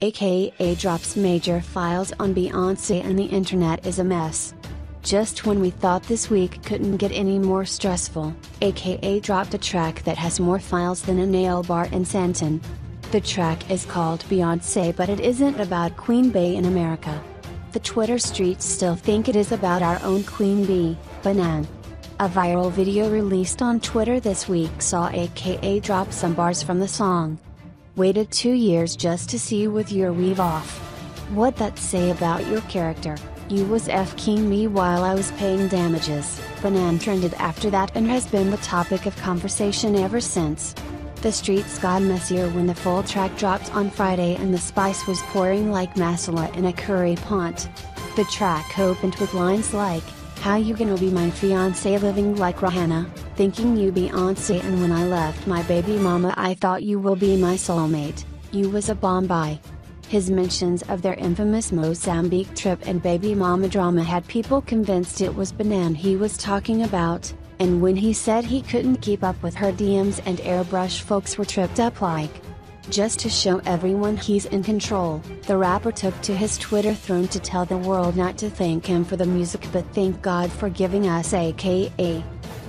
AKA drops major files on Beyonce and the internet is a mess. Just when we thought this week couldn't get any more stressful, AKA dropped a track that has more files than a nail bar in Sandton. The track is called Beyonce, but it isn't about Queen Bey in America. The Twitter streets still think it is about our own Queen Bee, Banana. A viral video released on Twitter this week saw AKA drop some bars from the song. Waited 2 years just to see with your weave off. What that say about your character? You was F-king me while I was paying damages. Banana trended after that and has been the topic of conversation ever since. The streets got messier when the full track dropped on Friday and the spice was pouring like masala in a curry pot. The track opened with lines like, "How you gonna be my fiancé living like Rihanna, thinking you Beyonce, and when I left my baby mama I thought you will be my soulmate, you was a bomb bye." His mentions of their infamous Mozambique trip and baby mama drama had people convinced it was Banana he was talking about, and when he said he couldn't keep up with her DMs and airbrush, folks were tripped up like. Just to show everyone he's in control, the rapper took to his Twitter throne to tell the world not to thank him for the music but thank God for giving us AKA.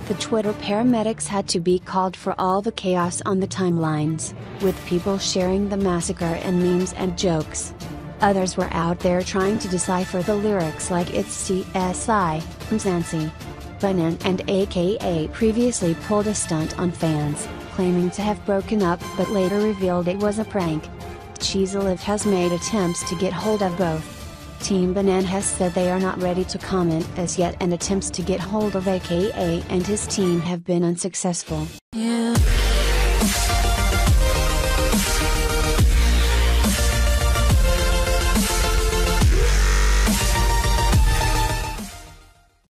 The Twitter paramedics had to be called for all the chaos on the timelines, with people sharing the massacre and memes and jokes. Others were out there trying to decipher the lyrics like it's CSI, Mzansi. Banana and AKA previously pulled a stunt on fans, claiming to have broken up but later revealed it was a prank. Cheezalive has made attempts to get hold of both. Team Banana has said they are not ready to comment as yet, and attempts to get hold of AKA and his team have been unsuccessful. Yeah.